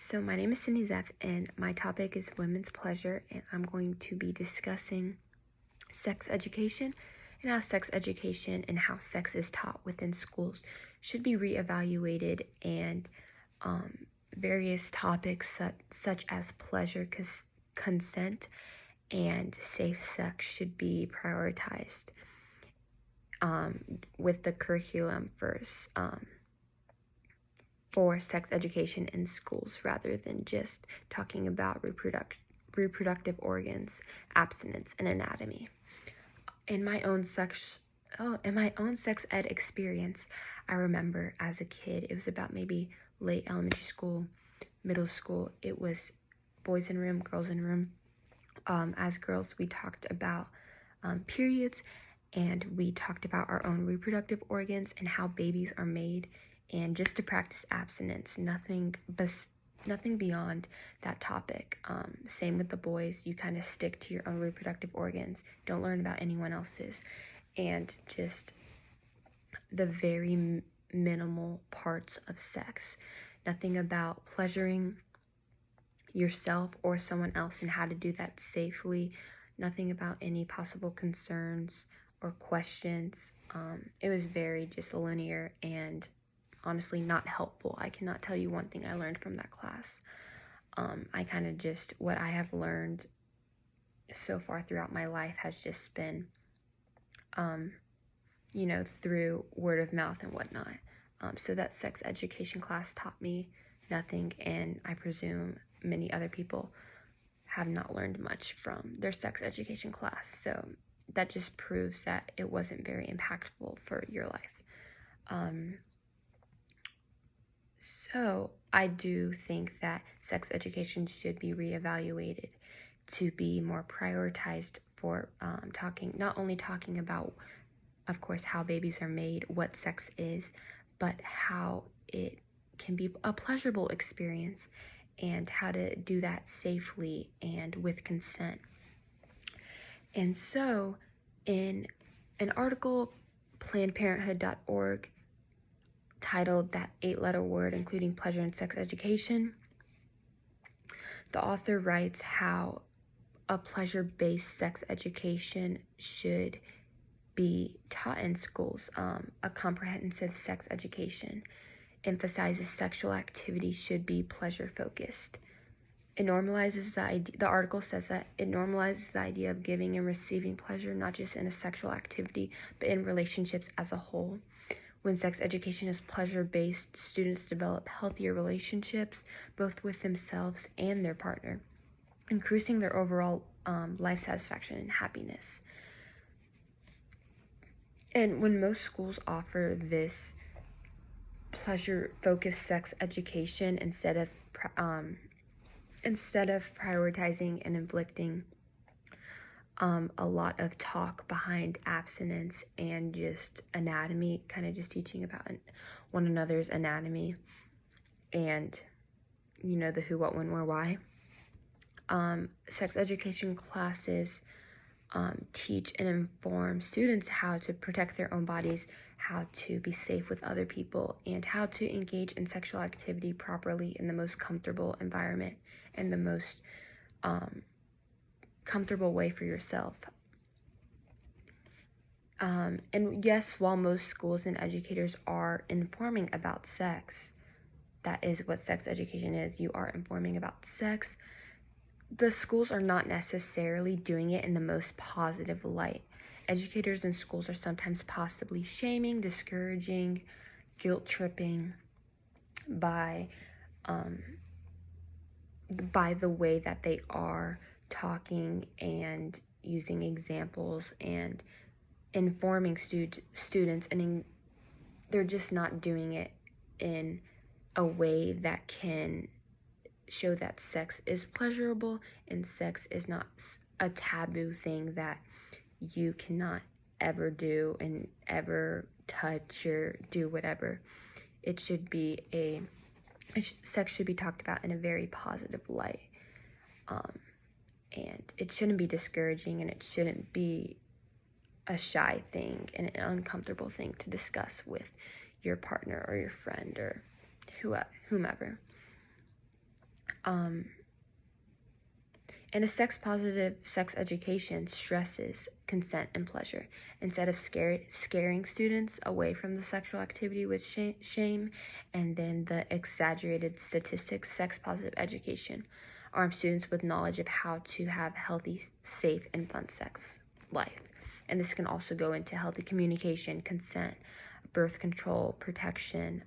So my name is Cindy Zeff, and my topic is women's pleasure, and I'm going to be discussing sex education and how sex education and how sex is taught within schools should be reevaluated, and various topics such as pleasure, consent, and safe sex should be prioritized with the curriculum for sex education in schools, rather than just talking about reproductive organs, abstinence, and anatomy. In my own sex ed experience, I remember as a kid, it was about maybe late elementary school, middle school. It was boys in room, girls in room. As girls, we talked about periods, and we talked about our own reproductive organs and how babies are made, and just to practice abstinence, nothing beyond that topic. Same with the boys, you kind of stick to your own reproductive organs, don't learn about anyone else's, and just the very minimal parts of sex. Nothing about pleasuring yourself or someone else and how to do that safely. Nothing about any possible concerns or questions. It was very just linear and honestly not helpful. I cannot tell you one thing I learned from that class. I kind of just, what I have learned so far throughout my life has just been, through word of mouth and whatnot. So that sex education class taught me nothing, and I presume many other people have not learned much from their sex education class. So that just proves that it wasn't very impactful for your life. So I do think that sex education should be reevaluated to be more prioritized for not only talking about, of course, how babies are made, what sex is, but how it can be a pleasurable experience and how to do that safely and with consent. And so in an article, PlannedParenthood.org, titled That 8-Letter Word, Including Pleasure in Sex Education, the author writes how a pleasure-based sex education should be taught in schools. A comprehensive sex education emphasizes sexual activity should be pleasure-focused. It normalizes the article says that it normalizes the idea of giving and receiving pleasure, not just in a sexual activity, but in relationships as a whole. When sex education is pleasure-based, students develop healthier relationships, both with themselves and their partner, increasing their overall life satisfaction and happiness. And when most schools offer this pleasure-focused sex education instead of prioritizing and inflicting a lot of talk behind abstinence and just anatomy, kind of just teaching about one another's anatomy and, the who, what, when, where, why. Sex education classes teach and inform students how to protect their own bodies, how to be safe with other people, and how to engage in sexual activity properly in the most comfortable environment and the most comfortable way for yourself. And yes, while most schools and educators are informing about sex, that is what sex education is, you are informing about sex, the schools are not necessarily doing it in the most positive light. Educators in schools are sometimes possibly shaming, discouraging, guilt-tripping by the way that they are talking and using examples and informing students, and they're just not doing it in a way that can show that sex is pleasurable and sex is not a taboo thing that you cannot ever do and ever touch or do whatever. It should be sex should be talked about in a very positive light. And it shouldn't be discouraging, and it shouldn't be a shy thing and an uncomfortable thing to discuss with your partner or your friend or whomever. And a sex-positive sex education stresses consent and pleasure instead of scaring students away from the sexual activity with shame and then the exaggerated statistics. Sex-positive education arms students with knowledge of how to have healthy, safe, and fun sex life. And this can also go into healthy communication, consent, birth control, protection,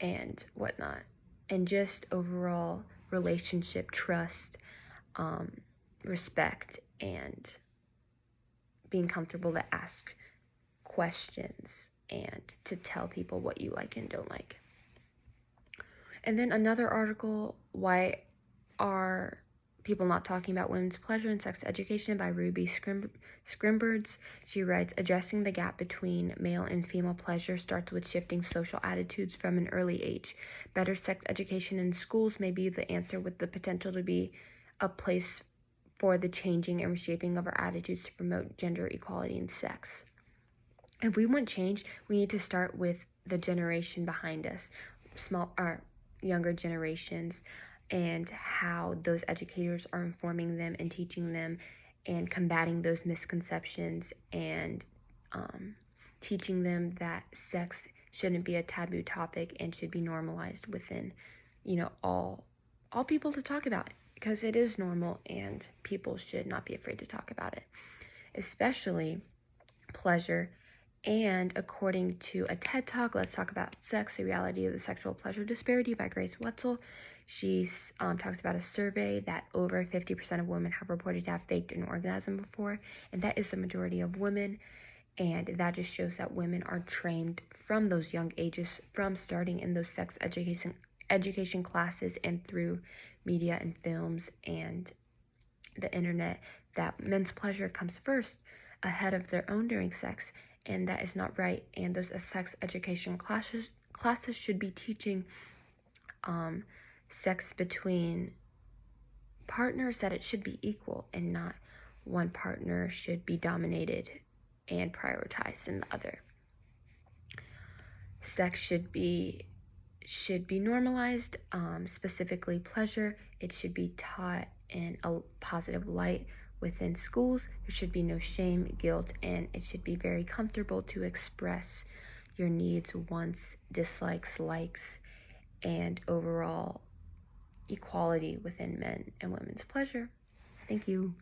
and whatnot. And just overall relationship, trust, respect, and being comfortable to ask questions and to tell people what you like and don't like. And then another article, Why Are People Not Talking About Women's Pleasure in Sex Education, by Ruby Scrimberds. She writes, addressing the gap between male and female pleasure starts with shifting social attitudes from an early age. Better sex education in schools may be the answer, with the potential to be a place for the changing and reshaping of our attitudes to promote gender equality in sex. If we want change, we need to start with the generation behind us, younger generations, and how those educators are informing them and teaching them and combating those misconceptions and teaching them that sex shouldn't be a taboo topic and should be normalized within, all people to talk about it, because it is normal and people should not be afraid to talk about it, especially pleasure. And according to a TED Talk, Let's Talk About Sex, The Reality of the Sexual Pleasure Disparity, by Grace Wetzel, she talks about a survey that over 50% of women have reported to have faked an orgasm before, and that is the majority of women. And that just shows that women are trained from those young ages, from starting in those sex education classes and through media and films and the internet, that men's pleasure comes first ahead of their own during sex. And that is not right. And those sex education classes should be teaching sex between partners, that it should be equal and not one partner should be dominated and prioritized than the other. Sex should be normalized, specifically pleasure. It should be taught in a positive light within schools. There should be no shame, guilt, and it should be very comfortable to express your needs, wants, dislikes, likes, and overall equality within men and women's pleasure. Thank you.